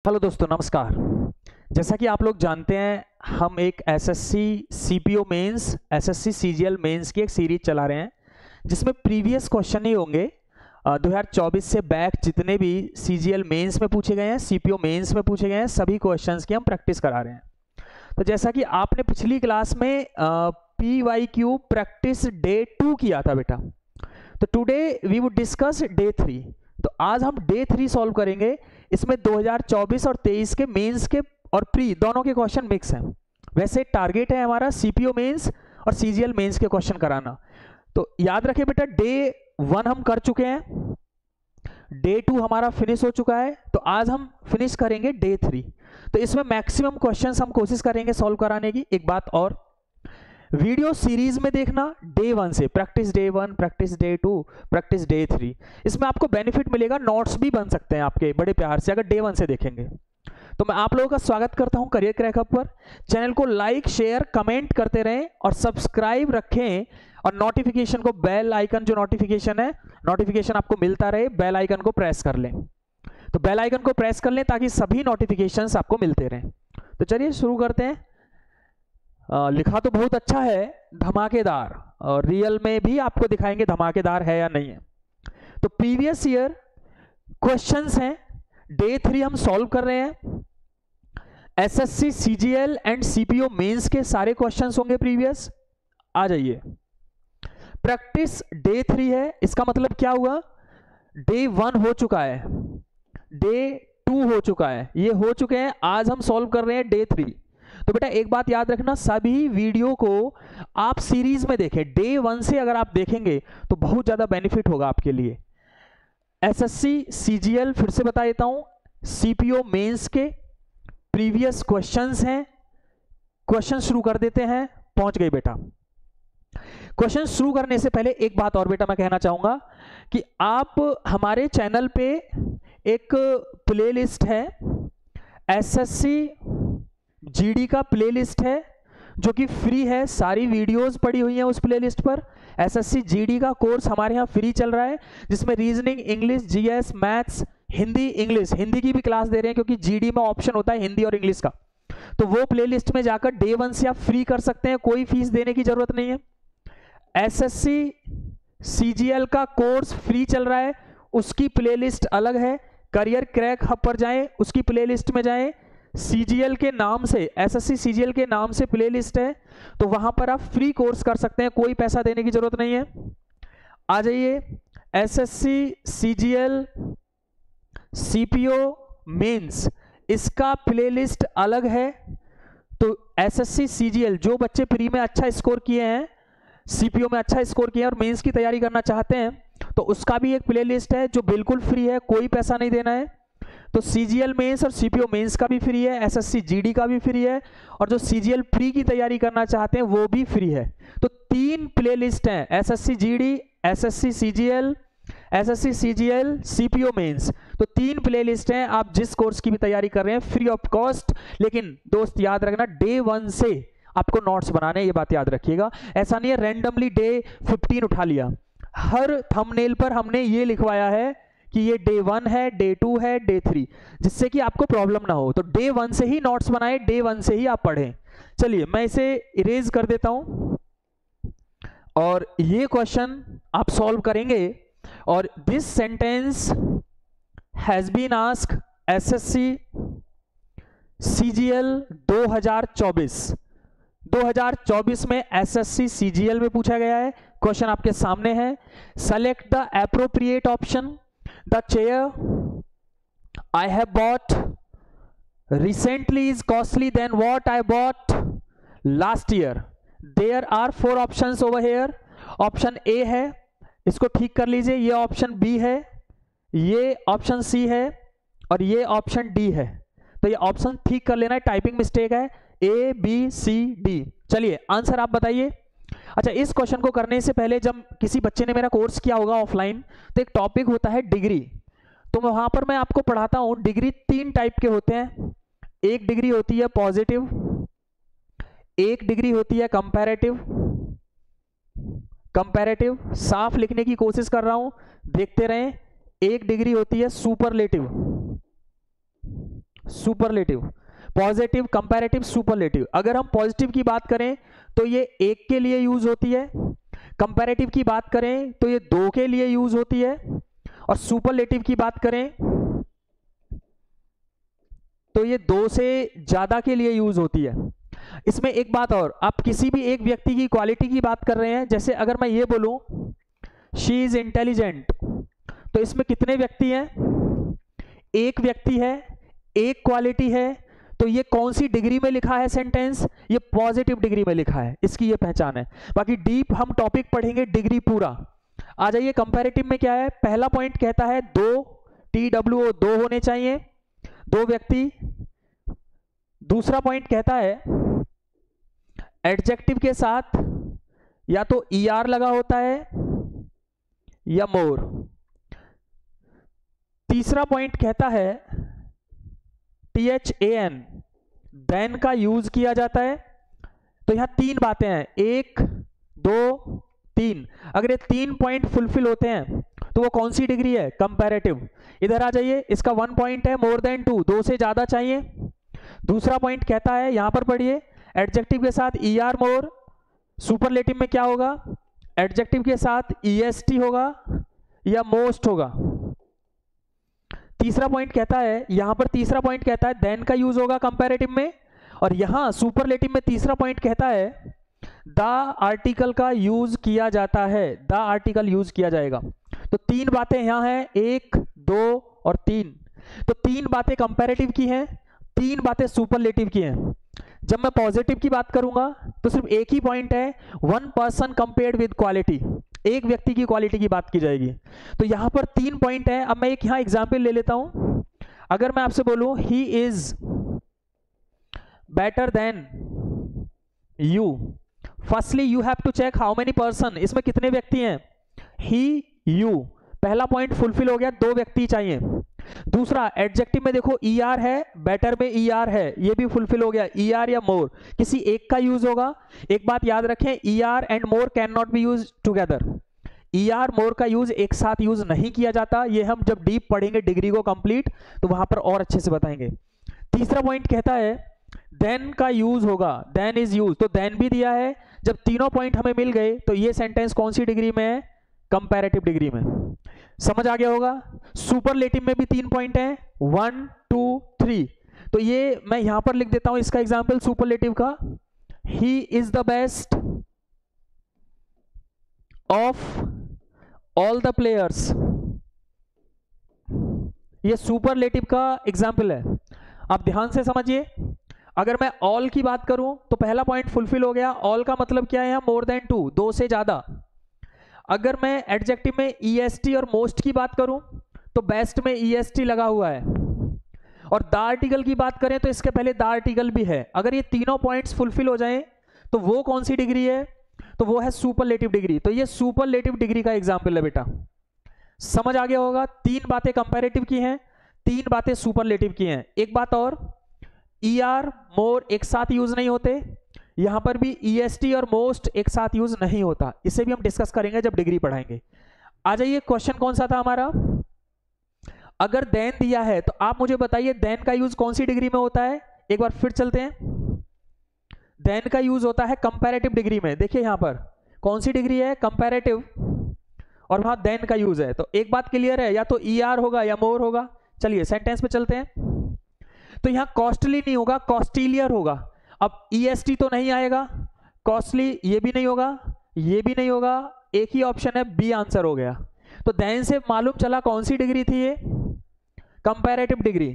Hello दोस्तों, नमस्कार। जैसा कि आप लोग जानते हैं, हम एक SSC CPO mains, SSC CGL mains की एक सीरीज चला रहे हैं जिसमें प्रीवियस क्वेश्चन ही होंगे। 2024 से बैक जितने भी सीजीएल मेंस में पूछे गए हैं, सीपीओ मेंस में पूछे गए हैं, सभी क्वेश्चंस की हम प्रैक्टिस करा रहे हैं। तो जैसा कि आपने पिछली क्लास में PYQ प्रैक्टिस डे 2 किया था बेटा, तो today we would discuss day 3। तो आज हम डे 3 सॉल्व करेंगे। इसमें 2024 और 23 के मेंस के और प्री दोनों के क्वेश्चन मिक्स हैं। वैसे टारगेट है हमारा सीपीओ मेंस और सीजीएल मेंस के क्वेश्चन कराना। तो याद रखें बेटा, डे 1 हम कर चुके हैं, डे 2 हमारा फिनिश हो चुका है। तो आज हम फिनिश करेंगे डे 3। तो इसमें मैक्सिमम क्वेश्चंस हम कोशिश करेंगे सॉल्व कराने की। एक बात और, वीडियो सीरीज में देखना डे 1 से, practice day 1, practice day 2, practice day 3। इसमें आपको बेनिफिट मिलेगा, नोट्स भी बन सकते हैं आपके बड़े प्यार से अगर डे 1 से देखेंगे। तो मैं आप लोगों का स्वागत करता हूं करियर क्रैक हब पर। चैनल को लाइक, शेयर, कमेंट करते रहें और सब्सक्राइब रखें और नोटिफिकेशन को, बेल आइकन जो नोटिफिकेशन है, नोटिफिकेशन आपको मिलता रहे, बेल आइकन को प्रेस कर लें। तो बेल आइकन को प्रेस कर लें ताकि सभी नोटिफिकेशंस आपको मिलते रहें। तो चलिए शुरू करते हैं। लिखा तो बहुत अच्छा है, धमाकेदार, और रियल में भी आपको दिखाएंगे धमाकेदार है या नहीं है। तो प्रीवियस ईयर क्वेश्चंस हैं, डे 3 हम सॉल्व कर रहे हैं। SSC CGL and CPO mains के सारे क्वेश्चंस होंगे प्रीवियस। आ जाइए, प्रैक्टिस डे 3 है। इसका मतलब क्या हुआ, डे 1 हो चुका है, डे 2 हो चुका है, ये हो चुके हैं। आज हम सॉल्व कर रहे हैं डे 3। तो बेटा एक बात याद रखना, सभी वीडियो को आप सीरीज में देखें। डे 1 से अगर आप देखेंगे तो बहुत ज्यादा बेनिफिट होगा आपके लिए। एसएससी सीजीएल फिर से बता देता हूं, सीपीओ मेंस के प्रीवियस क्वेश्चंस हैं। क्वेश्चन शुरू कर देते हैं। पहुंच गए बेटा। क्वेश्चन शुरू करने से पहले एक बात और बेटा मैं कहना चाहूंगा कि आप हमारे चैनल पे एक प्लेलिस्ट है, एसएससी जीडी का प्लेलिस्ट है जो कि फ्री है। सारी वीडियोस पड़ी हुई हैं उस प्लेलिस्ट पर। एसएससी जीडी का कोर्स हमारे यहाँ फ्री चल रहा है जिसमें reasoning, English, GS, maths, Hindi, English, Hindi की भी क्लास दे रहे हैं क्योंकि जीडी में ऑप्शन होता है हिंदी और इंग्लिश का। तो वो प्लेलिस्ट में जाकर डे 1 से आप फ्री कर सकते हैं, कोई फीस देने की जरूरत नहीं है। एसएससी सीजीएल का कोर्स फ्री चल रहा है, उसकी प्लेलिस्ट अलग है। करियर क्रैक हब पर जाएं, उसकी प्लेलिस्ट में जाएं, सीजीएल के नाम से, एसएससी सीजीएल के नाम से प्लेलिस्ट है, तो वहां पर आप फ्री कोर्स कर सकते हैं, कोई पैसा देने की जरूरत नहीं है। आ जाइए, एसएससी सीजीएल सीपीओ मेंस, इसका प्लेलिस्ट अलग है। तो एसएससी सीजीएल जो बच्चे प्री में अच्छा स्कोर किए हैं, सीपीओ में अच्छा स्कोर किए हैं और मेंस की तैयारी करना चाहते हैं, तो उसका भी एक प्लेलिस्ट है जो बिल्कुल फ्री है, कोई पैसा नहीं देना है। तो सीजीएल मेंस और सीपीओ मेंस का भी फ्री है, एसएससी जीडी का भी फ्री है, और जो सीजीएल प्री की तैयारी करना चाहते हैं वो भी फ्री है। तो 3 प्लेलिस्ट हैं, SSC GD, SSC CGL, SSC CGL, CPO mains. तो 3 प्लेलिस्ट हैं, आप जिस कोर्स की भी तैयारी कर रहे हैं फ्री ऑफ कॉस्ट। लेकिन दोस्त याद रखना, डे 1 से आपको नोट्स बनाने, ये बात याद रखिएगा। ऐसा नहीं है रैंडमली डे 15 उठा लिया। हर थंबनेल पर हमने ये लिखवाया है कि ये डे 1 है, डे 2 है, डे 3, जिससे कि आपको प्रॉब्लम ना हो। तो डे 1 से ही नोट्स बनाए, डे 1 से ही आप पढ़ें। चलिए मैं इसे इरेज कर देता हूं और ये क्वेश्चन आप सॉल्व करेंगे। और this sentence has been asked SSC CGL 2024 में एसएससी सीजीएल में पूछा गया है। क्वेश्चन आपके सामने है। Select the appropriate option. The chair I have bought recently is costly than what I bought last year. There are 4 options over here. Option A है, इसको ठीक कर लीजिए, ये ऑप्शन B है, ये ऑप्शन C है और ये ऑप्शन D है। तो ये ऑप्शन ठीक कर लेना है, टाइपिंग मिस्टेक है। A B C D। चलिए आंसर आप बताइए। अच्छा, इस क्वेश्चन को करने से पहले जब किसी बच्चे ने मेरा कोर्स किया होगा ऑफलाइन, तो एक टॉपिक होता है डिग्री। तो वहां पर मैं आपको पढ़ाता हूं, डिग्री 3 टाइप के होते हैं। एक डिग्री होती है पॉजिटिव, एक डिग्री होती है कंपैरेटिव। कंपैरेटिव साफ लिखने की कोशिश कर रहा हूं, देखते रहें। एक डिग्री होती है superlative. Superlative, positive, comparative, superlative. अगर हम पॉजिटिव की बात करें तो ये एक के लिए यूज होती है, कंपैरेटिव की बात करें तो ये दो के लिए यूज होती है, और सुपरलेटिव की बात करें तो ये दो से ज्यादा के लिए यूज होती है। इसमें एक बात और, आप किसी भी एक व्यक्ति की क्वालिटी की बात कर रहे हैं, जैसे अगर मैं ये बोलूं शी इज इंटेलिजेंट, तो इसमें कितने व्यक्ति हैं? एक व्यक्ति है, एक क्वालिटी है, तो ये कौन सी डिग्री में लिखा है सेंटेंस? ये पॉजिटिव डिग्री में लिखा है, इसकी ये पहचान है। बाकी डीप हम टॉपिक पढ़ेंगे डिग्री पूरा। आ जाइए कंपैरेटिव में क्या है। पहला पॉइंट कहता है दो, TWO, दो होने चाहिए, दो व्यक्ति। दूसरा पॉइंट कहता है एडजेक्टिव के साथ या तो ER लगा होता है या मोर। तीसरा पॉइंट कहता है THAN, देन का यूज किया जाता है। तो यहां तीन बातें हैं, 1, 2, 3। अगर ये 3 पॉइंट फुलफिल होते हैं तो वो कौन सी डिग्री है? कंपैरेटिव। इधर आ जाइए, इसका 1 पॉइंट है मोर देन 2, दो से ज्यादा चाहिए। दूसरा पॉइंट कहता है, यहां पर पढ़िए, एडजेक्टिव के साथ ER मोर। सुपरलेटिव में क्या होगा? एडजेक्टिव के साथ EST होगा या मोस्ट होगा। तीसरा पॉइंट कहता है, यहां पर तीसरा पॉइंट कहता है देन का यूज होगा कंपैरेटिव में, और यहां सुपरलेटिव में तीसरा पॉइंट कहता है द आर्टिकल का यूज किया जाता है, द आर्टिकल यूज किया जाएगा। तो तीन बातें यहां हैं, 1, 2 और 3। तो तीन बातें कंपैरेटिव की हैं, तीन बातें सुपरलेटिव की हैं। जब मैं पॉजिटिव की बात करूंगा तो सिर्फ एक ही पॉइंट है, 1 पर्सन कंपेयर्ड विद क्वालिटी, एक व्यक्ति की क्वालिटी की बात की जाएगी। तो यहां पर 3 पॉइंट है। अब मैं एक यहां एग्जांपल ले लेता हूं। अगर मैं आपसे बोलूं he is better than you, firstly you have to check how many person, इसमें कितने व्यक्ति हैं? ही, यू, पहला पॉइंट फुलफिल हो गया, दो व्यक्ति चाहिए। दूसरा, एडजेक्टिव में देखो ER है, बेटर में ER है, ये भी फुलफिल हो गया, ER या मोर, किसी एक का यूज होगा। एक बात याद रखें, ER and more can not be use together. ER मोर का यूज एक साथ यूज नहीं किया जाता, ये हम जब डीप पढ़ेंगे डिग्री को कंप्लीट तो वहां पर और अच्छे से बताएंगे। तीसरा पॉइंट कहता है देन का यूज होगा, देन इज यूज, तो देन भी दिया है। जब तीनों पॉइंट हमें मिल गए तो ये सेंटेंस कौन सी डिग्री में है? कंपैरेटिव डिग्री में। समझ आ गया होगा। सुपरलेटिव में भी 3 पॉइंट हैं, 1, 2, 3। तो ये मैं यहां पर लिख देता हूं इसका एग्जांपल सुपरलेटिव का, he is the best of all the players. ये सुपरलेटिव का एग्जांपल है, आप ध्यान से समझिए। अगर मैं ऑल की बात करूं तो पहला पॉइंट फुलफिल हो गया, ऑल का मतलब क्या है? मोर देन 2, दो से ज्यादा। अगर मैं एडजेक्टिव में EST और मोस्ट की बात करूं तो बेस्ट में EST लगा हुआ है, और द आर्टिकल की बात करें तो इसके पहले द आर्टिकल भी है। अगर ये तीनों पॉइंट्स फुलफिल हो जाएं तो वो कौन सी डिग्री है? तो वो है सुपरलेटिव डिग्री। तो ये सुपरलेटिव डिग्री का एग्जांपल है बेटा, समझ आ गया होगा। 3 बातें कंपैरेटिव की हैं, 3 बातें सुपरलेटिव की हैं। एक बात और, ER मोर एक साथ यूज नहीं होते, यहां पर भी EST और मोस्ट एक साथ यूज नहीं होता, इसे भी हम डिस्कस करेंगे जब डिग्री पढ़ाएंगे। आ जाइए, क्वेश्चन कौन सा था हमारा? अगर देन दिया है तो आप मुझे बताइए देन का यूज कौन सी डिग्री में होता है? एक बार फिर चलते हैं। देन का यूज होता है कंपैरेटिव डिग्री में। देखिए यहां पर कौन सी डिग्री है? कंपैरेटिव, और वहां देन का यूज है। तो एक बात क्लियर है, या तो ER होगा या मोर होगा। चलिए सेंटेंस पे चलते हैं। तो यहां कॉस्टली नहीं होगा, कॉस्टिलियर होगा। अब EST तो नहीं आएगा, कॉस्टली ये भी नहीं होगा, ये भी नहीं होगा, एक ही ऑप्शन है, B आंसर हो गया। तो देन से मालूम चला कौन सी डिग्री थी ये? Comparative degree.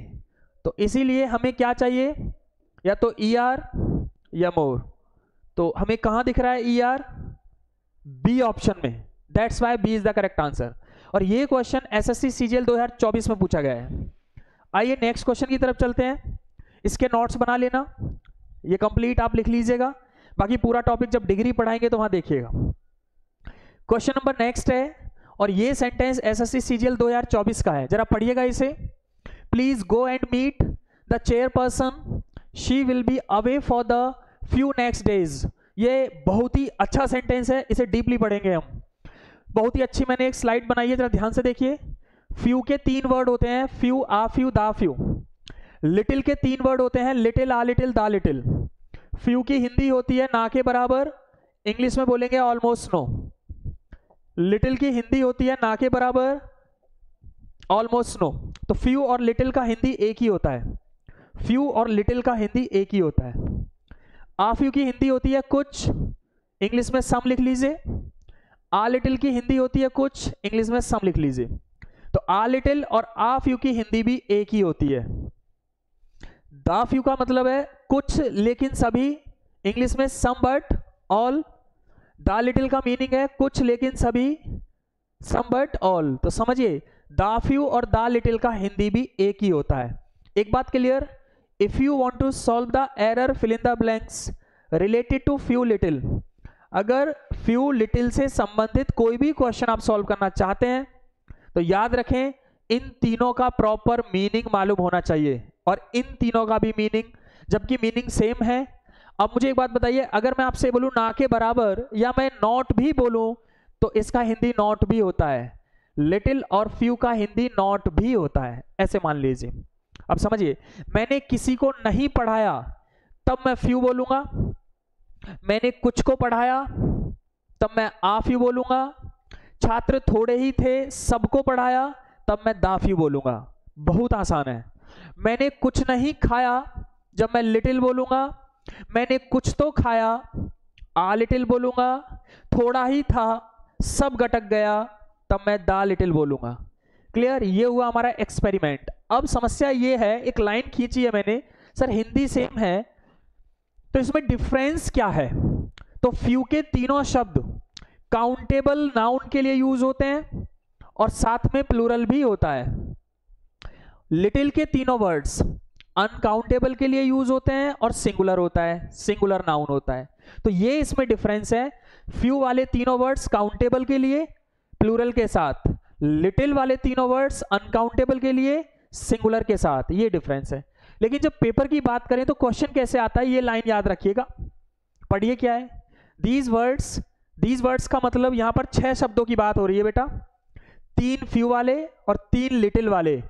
तो इसीलिए हमें क्या चाहिए? या तो ER या मोर। तो हमें कहां दिख रहा है ER? B ऑप्शन में, that's why B is the correct answer. और ये क्वेश्चन SSC CGL 2024 में पूछा गया है। आइए नेक्स्ट क्वेश्चन की तरफ चलते हैं। इसके नोट्स बना लेना, ये कंप्लीट आप लिख लीजिएगा, बाकी पूरा टॉपिक जब डिग्री पढ़ाएंगे तो वहां देखिएगा। क्वेश्चन नंबर नेक्स्ट है, और ये सेंटेंस SSC CGL 2024 का है, जरा पढ़िएगा इसे। Please go and meet the chairperson, she will be away for the few next days. ये बहुत ही अच्छा सेंटेंस है, इसे डीपली पढ़ेंगे हम। बहुत ही अच्छी मैंने एक स्लाइड बनाई है, जरा ध्यान से देखिए। फ्यू के 3 वर्ड होते हैं, फ्यू, आ फ्यू, दा फ्यू। लिटिल के 3 वर्ड होते हैं, लिटिल, आ लिटिल, दा लिटिल। फ्यू की हिंदी होती है ना के बराबर, इंग्लिश में बोलेंगे ऑलमोस्ट नो। लिटिल की हिंदी होती है ना के बराबर, ऑलमोस्ट नो। तो फ्यू और लिटिल का हिंदी एक ही होता है, फ्यू और लिटिल का हिंदी एक ही होता है। आ फ्यू की हिंदी होती है कुछ, इंग्लिश में सम लिख लीजिए। आ लिटिल की हिंदी होती है कुछ, इंग्लिश में सम लिख लीजिए। तो आ लिटिल और आ फ्यू की हिंदी भी एक ही होती है। दा फ्यू का मतलब है कुछ लेकिन सभी, इंग्लिश में सम बट ऑल। दा लिटिल का मीनिंग है कुछ लेकिन सभी, सम बट ऑल। तो समझिए दा फ्यू और दा लिटिल का हिंदी भी एक ही होता है। एक बात clear, if you want to solve the error fill in the blanks related to few little, अगर फ्यू लिटिल से संबंधित कोई भी क्वेश्चन आप सॉल्व करना चाहते हैं तो याद रखें इन तीनों का प्रॉपर मीनिंग मालूम होना चाहिए, और इन तीनों का भी मीनिंग, जबकि मीनिंग सेम है। अब मुझे एक बात बताइए, अगर मैं आपसे बोलूं ना के बराबर या मैं नॉट भी बोलूं तो इसका हिंदी नॉट भी होता है, लिटिल और फ्यू का हिंदी नॉट भी होता है, ऐसे मान लीजिए। अब समझिए, मैंने किसी को नहीं पढ़ाया तब मैं फ्यू बोलूंगा, मैंने कुछ को पढ़ाया तब मैं आ फ्यू बोलूंगा, छात्र थोड़े ही थे सबको पढ़ाया तब मैं दा फ्यू बोलूंगा। बहुत आसान है। मैंने कुछ नहीं खाया जब मैं लिटिल बोलूंगा, मैंने कुछ तो खाया आ लिटिल बोलूंगा, थोड़ा ही था सब गटक गया तब मैं दा लिटिल बोलूंगा। क्लियर? ये हुआ हमारा एक्सपेरिमेंट। अब समस्या ये है, एक लाइन खींची है मैंने, सर हिंदी सेम है तो इसमें डिफरेंस क्या है? तो फ्यू के तीनों शब्द काउंटेबल नाउन के लिए यूज होते हैं और साथ में प्लूरल भी होता है। लिटिल के तीनों वर्ड्स अनकाउंटेबल के लिए यूज होते हैं और सिंगुलर होता है, सिंगुलर नाउन होता है। तो ये इसमें डिफरेंस है। फ्यू वाले तीनों वर्ड्स काउंटेबल के लिए प्लूरल के साथ, लिटिल वाले तीनों वर्ड्स अनकाउंटेबल के लिए सिंगुलर के साथ, ये डिफरेंस है। लेकिन जब पेपर की बात करें तो क्वेश्चन कैसे आता है, ये लाइन याद रखिएगा। पढ़िए क्या है, दीज वर्ड्स का मतलब यहां पर 6 शब्दों की बात हो रही है बेटा, 3 फ्यू वाले और 3 लिटिल वाले,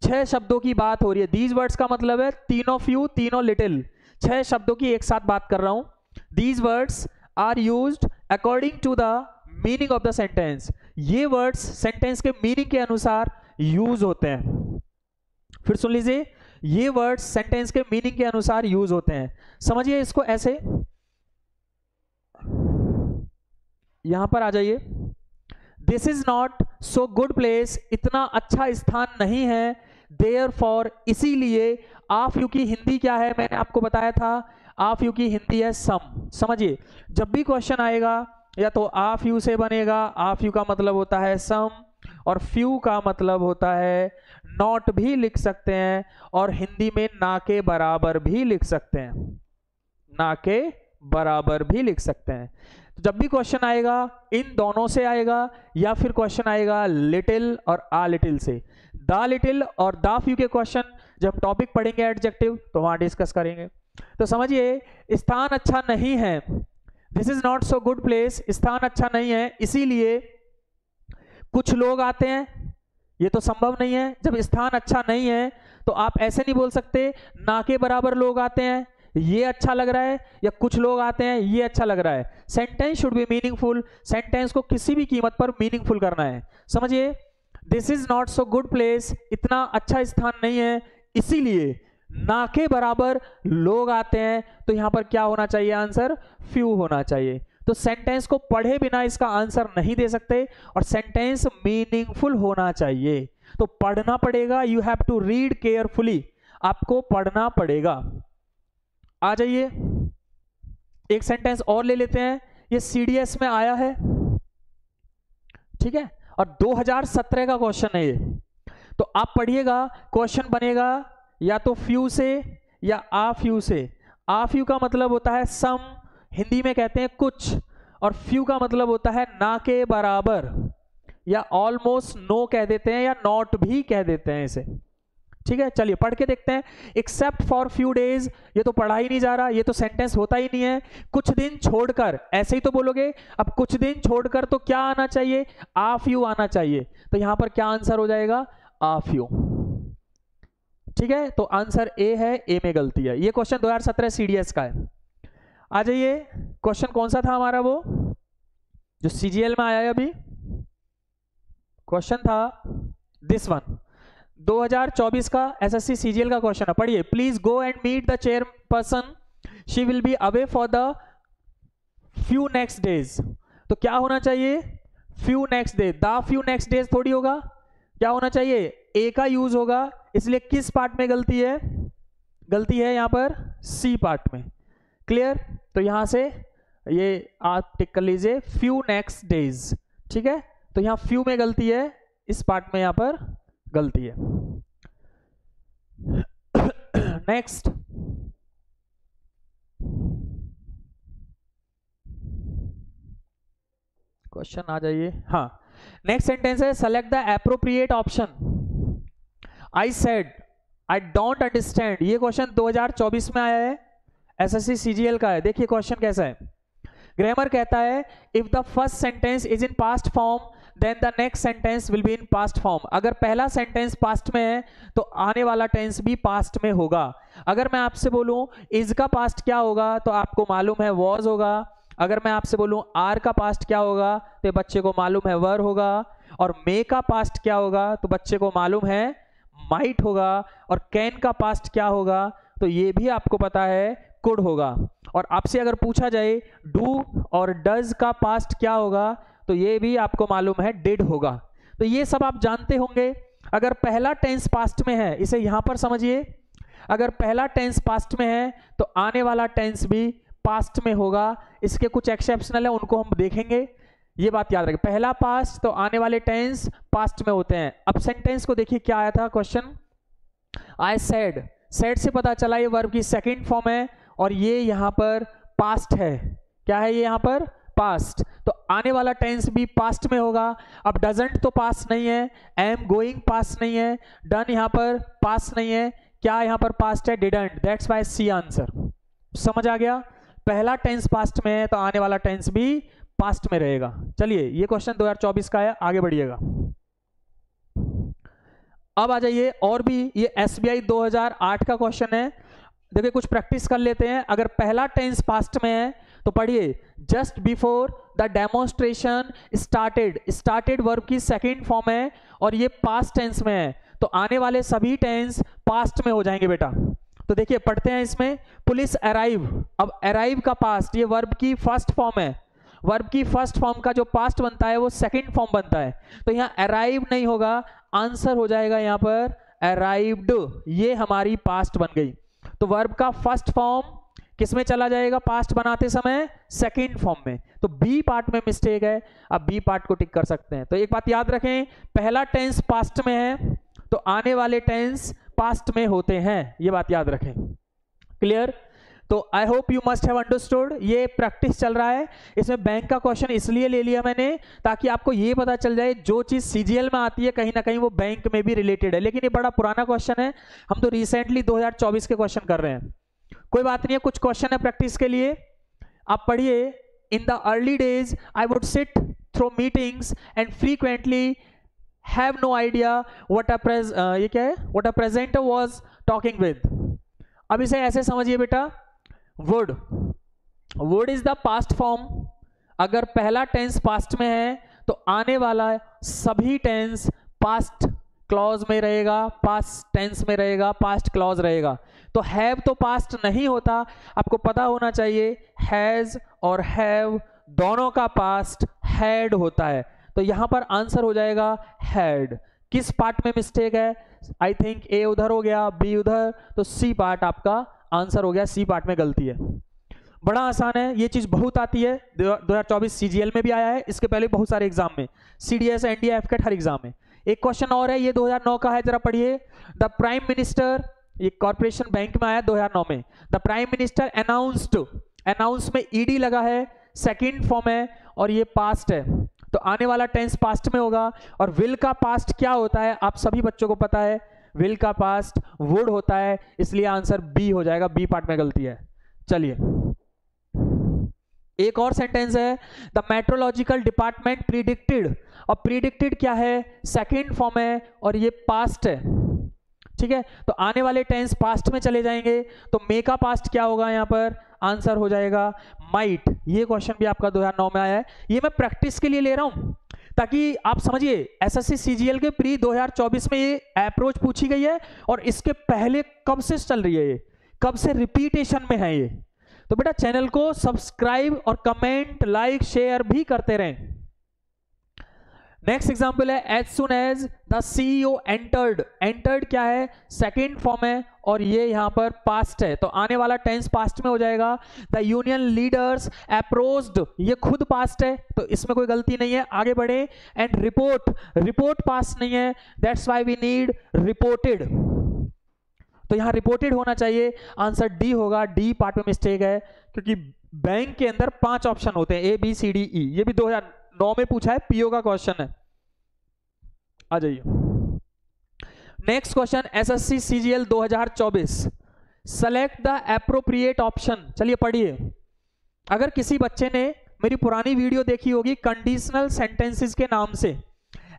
6 शब्दों की बात हो रही है। दीज वर्ड्स का मतलब है तीनों फ्यू तीनों लिटिल, 6 शब्दों की एक साथ बात कर रहा हूं। These words are used according to the meaning of the sentence, ये वर्ड्स सेंटेंस के मीनिंग के अनुसार यूज होते हैं। फिर सुन लीजिए, ये वर्ड्स सेंटेंस के मीनिंग के अनुसार यूज होते हैं। समझिए इसको ऐसे, यहां पर आ जाइए, this is not so good place, इतना अच्छा स्थान नहीं है, देयर फॉर, इसीलिए। आ फ्यू की हिंदी क्या है, मैंने आपको बताया था, आ फ्यू की हिंदी है सम। समझिए जब भी क्वेश्चन आएगा या तो आ फ्यू से बनेगा, आ फ्यू का मतलब होता है सम और फ्यू का मतलब होता है नॉट भी लिख सकते हैं, और हिंदी में ना के बराबर भी लिख सकते हैं, ना के बराबर भी लिख सकते हैं। तो जब भी क्वेश्चन आएगा इन दोनों से आएगा, या फिर क्वेश्चन आएगा लिटिल और आ लिटिल से। दा लिटिल और दा फ्यू के क्वेश्चन जब टॉपिक पढ़ेंगे एडजेक्टिव तो वहां डिस्कस करेंगे। तो समझिए, स्थान अच्छा नहीं है, this is not so good place, स्थान अच्छा नहीं है इसीलिए कुछ लोग आते हैं, ये तो संभव नहीं है। जब स्थान अच्छा नहीं है तो आप ऐसे नहीं बोल सकते ना के बराबर लोग आते हैं ये अच्छा लग रहा है, या कुछ लोग आते हैं ये अच्छा लग रहा है। Sentence should be meaningful, sentence को किसी भी कीमत पर मीनिंगफुल करना है। समझिए, this is not so good place, इतना अच्छा स्थान नहीं है इसीलिए ना के बराबर लोग आते हैं, तो यहां पर क्या होना चाहिए, आंसर फ्यू होना चाहिए। तो सेंटेंस को पढ़े बिना इसका आंसर नहीं दे सकते, और सेंटेंस मीनिंगफुल होना चाहिए। तो पढ़ना पड़ेगा, you have to read carefully, आपको पढ़ना पड़ेगा। आ जाइए, एक सेंटेंस और ले लेते हैं, ये सीडीएस में आया है, ठीक है, और 2017 का क्वेश्चन है ये। तो आप पढ़िएगा, क्वेश्चन बनेगा या तो फ्यू से या आ फ्यू से। आ फ्यू का मतलब होता है सम, हिंदी में कहते हैं कुछ, और फ्यू का मतलब होता है ना के बराबर, या ऑलमोस्ट नो कह देते हैं, या नॉट भी कह देते हैं इसे। ठीक है, चलिए पढ़ के देखते हैं। एक्सेप्ट फॉर फ्यू डेज, ये तो पढ़ा ही नहीं जा रहा, ये तो सेंटेंस होता ही नहीं है। कुछ दिन छोड़कर, ऐसे ही तो बोलोगे। अब कुछ दिन छोड़कर तो क्या आना चाहिए, आ फ्यू आना चाहिए। तो यहां पर क्या आंसर हो जाएगा, आ फ्यू। ठीक है, तो आंसर ए है, ए में गलती है। ये क्वेश्चन 2017 सीडीएस का है। आ जाइए, क्वेश्चन कौन सा था हमारा, वो जो सीजीएल में आया है अभी, क्वेश्चन था दिस वन, 2024 का एसएससी सीजीएल का क्वेश्चन है। पढ़िए, please go and meet the chairperson, she will be away for the few next days. तो क्या होना चाहिए, few next days, the few next days थोड़ी होगा, क्या होना चाहिए, ए का यूज होगा, इसलिए किस पार्ट में गलती है, गलती है यहां पर सी पार्ट में। क्लियर, तो यहां से ये आप टिक कर लीजिए, फ्यू नेक्स्ट डेज, ठीक है, तो यहां फ्यू में गलती है, इस पार्ट में यहां पर गलती है। नेक्स्ट क्वेश्चन आ जाइए। हाँ, नेक्स्ट सेंटेंस है, select the appropriate option. I said I don't understand, ये क्वेश्चन 2024 में आया है, एसएससी सीजीएल का है। देखिए क्वेश्चन कैसा है, ग्रामर कहता है if the first sentence is in past form then the next sentence will be in past form. अगर पहला सेंटेंस पास्ट में है तो आने वाला टेंस भी पास्ट में होगा। अगर मैं आपसे बोलूं इज का पास्ट क्या होगा, तो आपको मालूम है वॉज होगा। अगर मैं आपसे बोलूं आर का पास्ट क्या होगा, तो बच्चे को मालूम है वर होगा। और मे का पास्ट क्या होगा, तो बच्चे को मालूम है माइट होगा। और कैन का पास्ट क्या होगा, तो ये भी आपको पता है कुड होगा। और आपसे अगर पूछा जाए डू और डज का पास्ट क्या होगा, तो ये भी आपको मालूम है डिड होगा। तो ये सब आप जानते होंगे। अगर पहला टेंस पास्ट में है, इसे यहां पर समझिए, अगर पहला टेंस पास्ट में है तो आने वाला टेंस भी पास्ट में होगा। इसके कुछ एक्सेप्शनल है, उनको हम देखेंगे, ये बात याद रखें। पहला पास्ट तो आने वाले टेंस पास्ट में होते हैं। अब सेंटेंस को देखिए क्या आया था क्वेश्चन, आई सेड, सेड से पता चला ये वर्ब की सेकंड फॉर्म है और ये यहां पर पास्ट है। क्या है ये यहां पर पास्ट, तो आने वाला टेंस भी पास्ट में होगा। अब डजंट तो पास्ट नहीं है, एम गोइंग पास्ट नहीं है, डन यहां पर पास्ट नहीं है, क्या यहां पर पास्ट है, didn't, that's why C answer. समझ आ गया, पहला टेंस पास्ट में है तो आने वाला टेंस भी पास्ट में रहेगा। चलिए, ये क्वेश्चन 2024 का है, आगे बढ़िएगा। अब आ जाइए, और भी ये एसबीआई 2008 का क्वेश्चन है। देखिए कुछ प्रैक्टिस कर लेते हैं। अगर पहला टेंस पास्ट में है तो पढ़िए, just before the demonstration started, started verb की सेकंड फॉर्म है और ये पास्ट टेंस में है, तो आने वाले सभी टेंस पास्ट में हो जाएंगे बेटा। तो देखिए पढ़ते हैं इसमें, पुलिस अराइव, अब अराइव का पास्ट, ये वर्ब की फर्स्ट फॉर्म है, वर्ब की फर्स्ट फॉर्म का जो पास्ट बनता है वो सेकंड फॉर्म बनता है, तो यहाँ अराइव नहीं होगा, आंसर हो जाएगा यहाँ पर अराइव्ड, ये हमारी पास्ट बन गई। तो वर्ब का फर्स्ट फॉर्म किसमें चला जाएगा पास्ट बनाते समय, सेकंड फॉर्म में, तो बी पार्ट में मिस्टेक है। अब बी पार्ट को टिक कर सकते हैं। तो एक बात याद रखें, पहला टेंस पास्ट में है तो आने वाले टेंस पास्ट में होते हैं, ये बात याद रखें। क्लियर, तो I hope you must have understood. ये प्रैक्टिस चल रहा है, इसमें बैंक का क्वेश्चन इसलिए ले लिया मैंने ताकि आपको ये पता चल जाए जो चीज सीजीएल में आती है कहीं ना कहीं वो बैंक में भी रिलेटेड है। लेकिन ये बड़ा पुराना क्वेश्चन है, हम तो रिसेंटली 2024 के क्वेश्चन कर रहे हैं। कोई बात नहीं है, कुछ क्वेश्चन है प्रैक्टिस के लिए, आप पढ़िए। In the early days I would sit through meetings and frequently have no idea what ये क्या है, what a presenter was talking with. अब इसे ऐसे समझिए बेटा, would, would is the past form. अगर पहला टेंस पास्ट में है तो आने वाला सभी टेंस पास्ट क्लॉज में रहेगा, पास्ट टेंस में रहेगा, पास्ट क्लॉज रहेगा। तो हैव तो पास्ट नहीं होता, आपको पता होना चाहिए हैज और हैव दोनों का पास्ट हैड होता है। तो यहां पर आंसर हो जाएगा हैड। किस पार्ट में मिस्टेक है, आई थिंक ए उधर हो गया, बी उधर, तो सी पार्ट आपका आंसर हो गया, सी पार्ट में गलती है। बड़ा आसान है, ये चीज बहुत आती है, 2024 सीजीएल में भी आया है, इसके पहले बहुत सारे एग्जाम में, सीडीएस, एनडीए, एफकेट, हर एग्जाम में। एक क्वेश्चन और है, ये 2009 का है, जरा पढ़िए। द प्राइम मिनिस्टर, ये कॉर्पोरेशन बैंक में आया 2009 में, the prime minister announced, announce में ईडी लगा है, सेकंड फॉर्म है और ये पास्ट है, तो आने वाला टेंस पास्ट में होगा। और विल का पास्ट क्या होता है, आप सभी बच्चों को पता है, विल का पास्ट वुड होता है, इसलिए आंसर बी हो जाएगा, बी पार्ट में गलती है। चलिए एक और सेंटेंस है, द मेट्रोलॉजिकल डिपार्टमेंट प्रिडिक्टेड, और प्रिडिक्टेड क्या है, सेकंड फॉर्म है और ये पास्ट है, ठीक है, तो आने वाले टेंस पास्ट में चले जाएंगे, तो मे का पास्ट क्या होगा यहाँ पर, आंसर हो जाएगा माइट। ये क्वेश्चन भी आपका 2009 में आया है, ये मैं प्रैक्टिस के लिए ले रहा हूं ताकि आप समझिए एसएससी सीजीएल के प्री 2024 में ये अप्रोच पूछी गई है और इसके पहले कब से चल रही है, ये कब से रिपीटेशन में है ये। तो बेटा चैनल को सब्सक्राइब और कमेंट लाइक शेयर भी करते रहें। नेक्स्ट एग्जाम्पल है as soon as the CEO entered. Entered क्या है, सेकेंड फॉर्म है और ये यहां पर पास्ट है, तो आने वाला टेंस पास्ट में हो जाएगा। द यूनियन लीडर्स अप्रोच्ड, ये खुद पास्ट है तो इसमें कोई गलती नहीं है, आगे बढ़े। एंड रिपोर्ट, रिपोर्ट पास्ट नहीं है, that's why we need reported, तो यहां रिपोर्टेड होना चाहिए, आंसर डी होगा। डी पार्ट में मिस्टेक है क्योंकि बैंक के अंदर 5 ऑप्शन होते हैं, ABCDE, ये भी 2009 में पूछा है, पीओ का क्वेश्चन है। आ जाइए next question, SSC CGL 2024, select the appropriate option. चलिए पढ़िए, अगर किसी बच्चे ने मेरी पुरानी वीडियो देखी होगी कंडीशनल सेंटेंसेस के नाम से,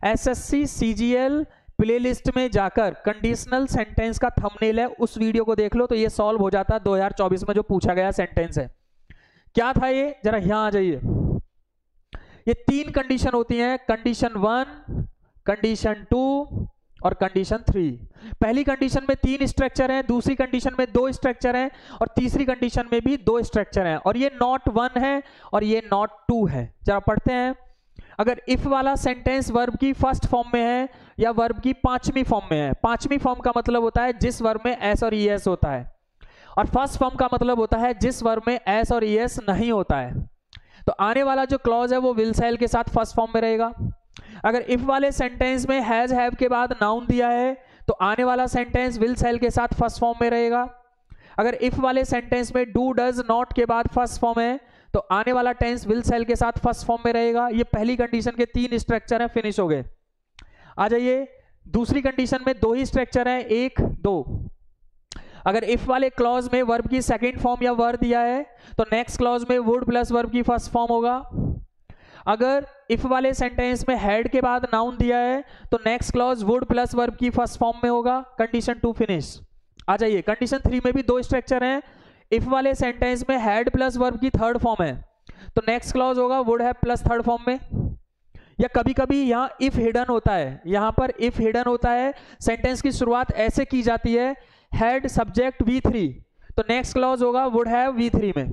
एसएससी सीजीएल प्लेलिस्ट में जाकर कंडीशनल सेंटेंस का थंबनेल है, उस वीडियो को देख लो तो ये सॉल्व हो जाता 2024 में जो पूछा गया सेंटेंस है। क्या था ये, जरा यहां आ जाइए। ये 3 कंडीशन होती हैं, कंडीशन 1, कंडीशन 2 और कंडीशन 3। पहली कंडीशन में 3 स्ट्रक्चर हैं, दूसरी कंडीशन में 2 स्ट्रक्चर हैं और तीसरी कंडीशन में भी 2 स्ट्रक्चर हैं, और ये नॉट 1 है और ये नॉट 2 है। जरा पढ़ते हैं, अगर इफ वाला सेंटेंस वर्ब की फर्स्ट फॉर्म में है या वर्ब की 5वीं फॉर्म में है, 5वीं फॉर्म का मतलब होता है जिस वर्ब में एस और ईएस होता है, और फर्स्ट फॉर्म का मतलब होता है जिस वर्ब में एस और ईएस नहीं होता है, तो आने वाला जो क्लॉज है वो विल सेल के साथ फर्स्ट फॉर्म में रहेगा। अगर इफ वाले सेंटेंस में हैज हैव के बाद नाउन दिया है तो आने वाला सेंटेंस विल सेल के साथ फर्स्ट फॉर्म में रहेगा। अगर इफ वाले सेंटेंस में डू डज नॉट के बाद फर्स्ट फॉर्म है तो आने वाला टेंस विल सेल के साथ फर्स्ट फॉर्म में रहेगा। ये पहली कंडीशन के 3 स्ट्रक्चर हैं, फिनिश हो गए। आ जाइए दूसरी कंडीशन में 2 ही स्ट्रक्चर हैं, 1 2। अगर इफ वाले क्लॉज में वर्ब की सेकंड फॉर्म या वर्ब दिया है तो नेक्स्ट क्लॉज में वुड प्लस वर्ब की फर्स्ट फॉर्म होगा। अगर इफ वाले सेंटेंस में हैड के बाद नाउन दिया है तो next clause would plus verb की फर्स्ट फॉर्म में होगा। Condition 2 finish. आ जाइए कंडीशन 3 में भी 2 स्ट्रक्चर हैं। इफ वाले सेंटेंस में हैड प्लस वर्ब की थर्ड फॉर्म है तो नेक्स्ट क्लॉज होगा would have plus third form में। या कभी कभी यहाँ इफ हिडन होता है, यहाँ पर इफ हिडन होता है, सेंटेंस की शुरुआत ऐसे की जाती है हैड सब्जेक्ट V3 तो नेक्स्ट क्लॉज होगा वुड हैव V3 में,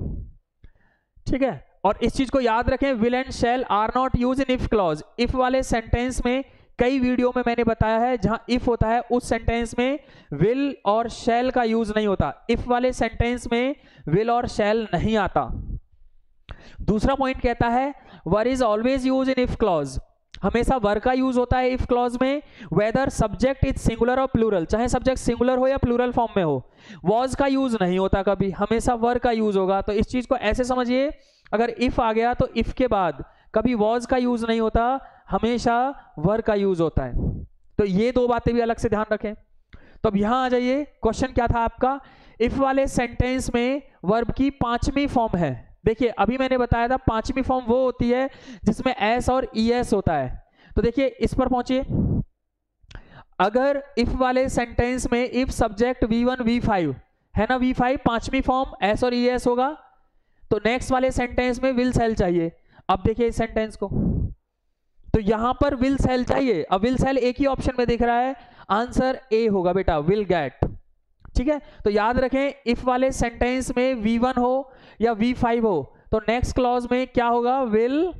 ठीक है। और इस चीज को याद रखें, will and shall are not use in if clause. If वाले सेंटेंस में कई वीडियो में मैंने बताया है जहां इफ होता है उस सेंटेंस में विल और शैल का यूज नहीं होता, इफ वाले सेंटेंस में विल और शैल नहीं आता। दूसरा पॉइंट कहता है were is always used in if clause, हमेशा वर का यूज होता है इफ क्लॉज में, वेदर सब्जेक्ट इज सिंगुलर और प्लूरल, चाहे सब्जेक्ट सिंगुलर हो या प्लूरल फॉर्म में हो। वॉज का यूज नहीं होता कभी, हमेशा वर का यूज होगा। तो इस चीज को ऐसे समझिए, अगर इफ आ गया तो इफ के बाद कभी वॉज का यूज नहीं होता, हमेशा वर का यूज होता है। तो ये 2 बातें भी अलग से ध्यान रखें। तो अब यहां आ जाइए, क्वेश्चन क्या था आपका, इफ वाले सेंटेंस में वर्ब की 5वीं फॉर्म है। देखिए अभी मैंने बताया था 5वीं फॉर्म वो होती है जिसमें एस और ईएस होता है। तो देखिए इस पर पहुंचिए, अगर इफ वाले सेंटेंस में इफ सब्जेक्ट V1 V5 है ना, V5 5वीं फॉर्म एस और ईएस होगा, तो नेक्स्ट वाले सेंटेंस में विल सेल चाहिए। अब देखिए इस सेंटेंस को, तो यहां पर विल सेल चाहिए। अब विल सेल एक ही ऑप्शन में दिख रहा है, आंसर ए होगा बेटा, विल गेट, ठीक है। तो याद रखें इफ वाले सेंटेंस में V1 हो या V5 हो तो नेक्स्ट क्लॉज में क्या होगा, विल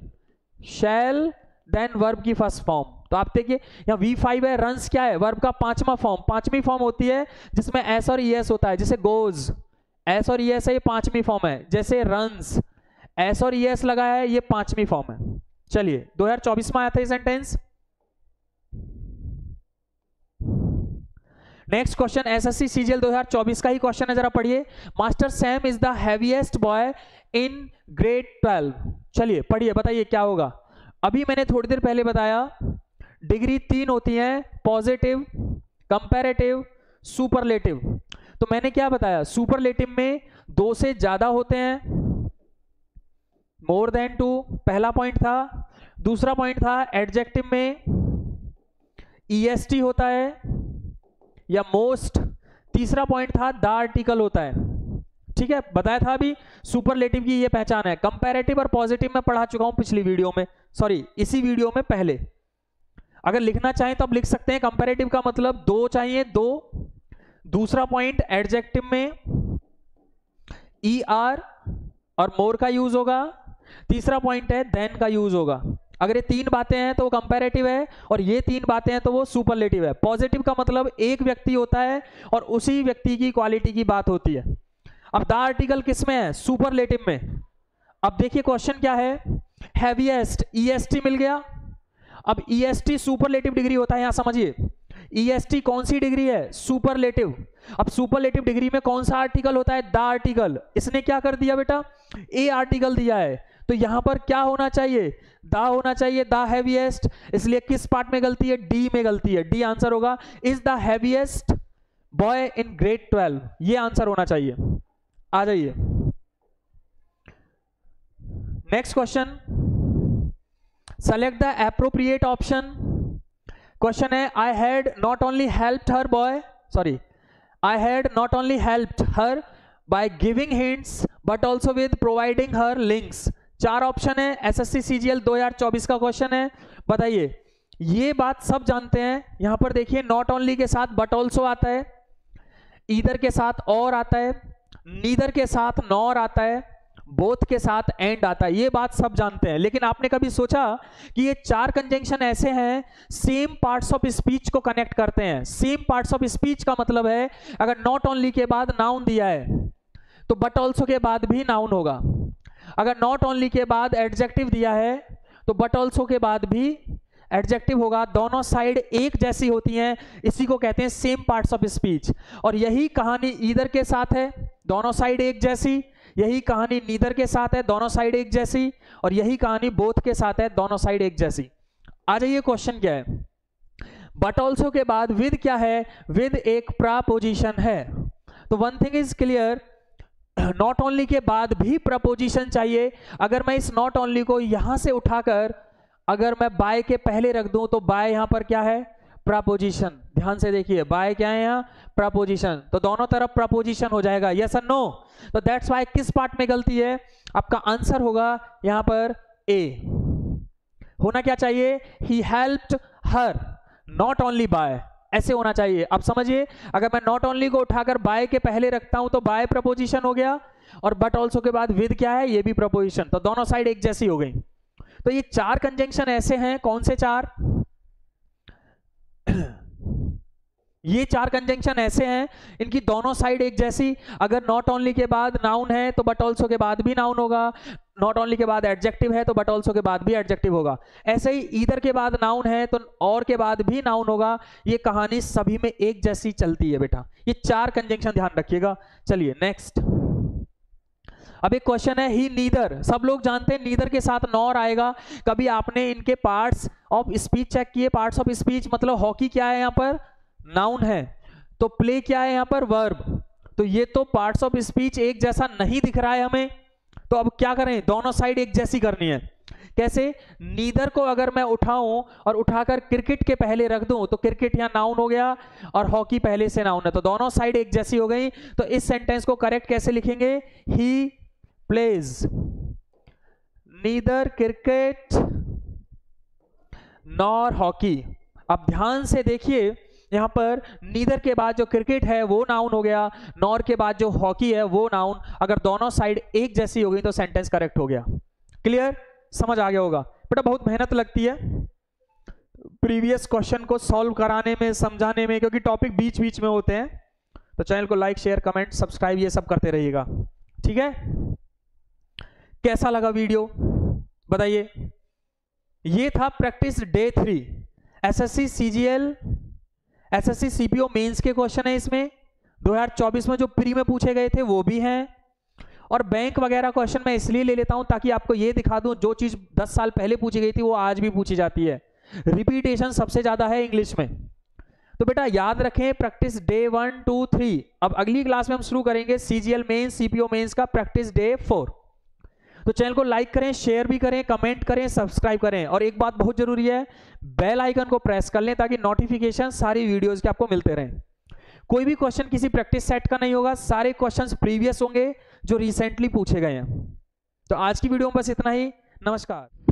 शैल देन वर्ब की फर्स्ट फॉर्म। तो आप देखिए यहाँ V5 है, रन्स क्या है, वर्ब का 5वां फॉर्म, 5वीं फॉर्म होती है जिसमें एस और ईएस होता है, जैसे गोज एस और ईएस है, ये 5वीं फॉर्म है। जैसे रन्स एस और ईएस लगा है, ये 5वीं फॉर्म है। चलिए 2024 में आया था ये sentence. Next question SSC CGL 2024 का ही क्वेश्चन है, जरा पढ़िए। Master Sam is the heaviest boy in grade 12। चलिए पढ़िए, बताइए क्या होगा। अभी मैंने थोड़ी देर पहले बताया डिग्री 3 होती है, पॉजिटिव, कंपैरेटिव, सुपरलेटिव। तो मैंने क्या बताया, सुपरलेटिव में 2 से ज्यादा होते हैं, मोर देन 2 पहला पॉइंट था। दूसरा पॉइंट था एडजेक्टिव में EST होता है, या मोस्ट। तीसरा पॉइंट था द आर्टिकल होता है, ठीक है, बताया था अभी सुपरलेटिव की ये पहचान है। कंपैरेटिव और पॉजिटिव में पढ़ा चुका हूं पिछली वीडियो में, सॉरी इसी वीडियो में पहले। अगर लिखना चाहें तो अब लिख सकते हैं। कंपैरेटिव का मतलब दो चाहिए, दो। दूसरा पॉइंट एडजेक्टिव में ER और मोर का यूज होगा। तीसरा पॉइंट है देन का यूज होगा। अगर ये तीन बातें हैं तो वो कंपैरेटिव है, और ये तीन बातें हैं तो वो सुपरलेटिव है। पॉजिटिव का मतलब एक व्यक्ति होता है और उसी व्यक्ति की क्वालिटी की बात होती है। अब द आर्टिकल किस में है? सुपरलेटिव में। अब देखिए क्वेश्चन क्या है, हैवीएस्ट, EST मिल गया। अब EST सुपरलेटिव डिग्री होता है, यहां समझिए। EST कौन सी डिग्री है? सुपरलेटिव। अब सुपरलेटिव डिग्री में कौन सा आर्टिकल होता है? The article. इसने क्या कर दिया बेटा? ए आर्टिकल दिया है, तो यहां पर क्या होना चाहिए? द होना चाहिए, द हैवीएस्ट। इसलिए किस पार्ट में गलती है? डी में गलती है। डी आंसर होगा। Is the heaviest boy in grade 12, ये आंसर होना चाहिए। आ जाइए next question, select the appropriate option. Question है I had not only helped her boy, sorry I had not only helped her by giving hints but also with providing her links. चार option है, SSC CGL 2024 का question है। बताइए, ये बात सब जानते हैं। यहां पर देखिए नॉट ओनली के साथ बट ऑल्सो आता है, ईदर के साथ और आता है, नीदर के साथ नॉर आता है, बोथ के साथ एंड आता है। ये बात सब जानते हैं। लेकिन आपने कभी सोचा कि ये चार कंजंक्शन ऐसे हैं सेम पार्ट्स ऑफ स्पीच को कनेक्ट करते हैं? सेम पार्ट्स ऑफ स्पीच का मतलब है अगर नॉट ओनली के बाद नाउन दिया है तो बट ऑल्सो के बाद भी नाउन होगा। अगर नॉट ओनली के बाद एडजेक्टिव दिया है तो बट ऑल्सो के बाद भी एडजेक्टिव होगा। दोनों साइड एक जैसी होती हैं, इसी को कहते हैं सेम पार्ट्स ऑफ स्पीच। और यही कहानी ईदर के साथ है, दोनों साइड एक जैसी। यही कहानी नीदर के साथ है, दोनों साइड एक जैसी। और यही कहानी बोथ के साथ है, दोनों साइड एक जैसी। आ जाइए क्वेश्चन क्या है, बट ऑल्सो के बाद विद क्या है? विद एक प्रपोजिशन है। तो one thing is clear, not only के बाद भी प्रपोजिशन चाहिए। अगर मैं इस नॉट ओनली को यहां से उठाकर अगर मैं बाय के पहले रख दूं तो बाय यहां पर क्या है? प्रपोजिशन। ध्यान से देखिए, बाय क्या है यहां? प्रपोजिशन। तो दोनों तरफ प्रपोजिशन हो जाएगा, यस और नो। तो दैट्स वाई किस पार्ट में गलती है? आपका आंसर होगा यहां पर ए। होना क्या चाहिए? He helped her not only by, ऐसे होना चाहिए। अब समझिए, अगर मैं नॉट ओनली को उठाकर बाय के पहले रखता हूं तो बाय प्रपोजिशन हो गया, और बट ऑल्सो के बाद विद क्या है? ये भी प्रपोजिशन। तो दोनों साइड एक जैसी हो गई। तो ये चार कंजंक्शन ऐसे हैं, कौन से चार? ये चार कंजंक्शन ऐसे हैं, इनकी दोनों साइड एक जैसी। अगर नॉट ओनली के बाद नाउन है तो बट ऑल्सो के बाद भी नाउन होगा। नॉट ओनली के बाद एडजेक्टिव है तो बट ऑल्सो के बाद भी एडजेक्टिव होगा। ऐसे ही ईदर के बाद नाउन है तो और के बाद भी नाउन होगा। ये कहानी सभी में एक जैसी चलती है बेटा। ये चार कंजंक्शन ध्यान रखिएगा। चलिए नेक्स्ट, अब एक क्वेश्चन है ही नीदर। सब लोग जानते हैं नीदर के साथ नॉर आएगा। कभी आपने इनके पार्ट्स ऑफ स्पीच चेक किए? पार्ट्स ऑफ स्पीच मतलब हॉकी क्या है? यहां पर नाउन है। तो प्ले क्या है? यहां पर वर्ब। तो ये तो पार्ट्स ऑफ स्पीच एक जैसा नहीं दिख रहा है हमें। तो अब क्या करें? दोनों साइड एक जैसी करनी है। कैसे? नीदर को अगर मैं उठाऊं और उठाकर क्रिकेट के पहले रख दूं तो क्रिकेट यहां नाउन हो गया और हॉकी पहले से नाउन है, तो दोनों साइड एक जैसी हो गई। तो इस सेंटेंस को करेक्ट कैसे लिखेंगे? He plays neither cricket nor hockey. अब ध्यान से देखिए, यहां पर नीदर के बाद जो क्रिकेट है वो नाउन हो गया, नॉर के बाद जो हॉकी है वो नाउन। अगर दोनों साइड एक जैसी हो गई तो सेंटेंस करेक्ट हो गया। क्लियर? समझ आ गया होगा बेटा। बहुत मेहनत लगती है प्रीवियस क्वेश्चन को सॉल्व कराने में, समझाने में, क्योंकि टॉपिक बीच बीच में होते हैं। तो चैनल को लाइक, शेयर, कमेंट, सब्सक्राइब ये सब करते रहिएगा, ठीक है? कैसा लगा वीडियो बताइए। ये था practice day 3 SSC CGL SSC CPO mains के क्वेश्चन है। इसमें 2024 में जो प्री में पूछे गए थे वो भी हैं, और बैंक वगैरह क्वेश्चन मैं इसलिए ले लेता हूं ताकि आपको ये दिखा दूं जो चीज 10 साल पहले पूछी गई थी वो आज भी पूछी जाती है। रिपीटेशन सबसे ज्यादा है इंग्लिश में। तो बेटा याद रखें, प्रैक्टिस डे 1, 2, 3। अब अगली क्लास में हम शुरू करेंगे CGL मेंस CPO मेंस का प्रैक्टिस डे 4। तो चैनल को लाइक करें, शेयर भी करें, कमेंट करें, सब्सक्राइब करें, और एक बात बहुत जरूरी है, बेल आइकन को प्रेस कर लें ताकि नोटिफिकेशन सारी वीडियोस के आपको मिलते रहें। कोई भी क्वेश्चन किसी प्रैक्टिस सेट का नहीं होगा, सारे क्वेश्चंस प्रीवियस होंगे जो रिसेंटली पूछे गए हैं। तो आज की वीडियो में बस इतना ही। नमस्कार।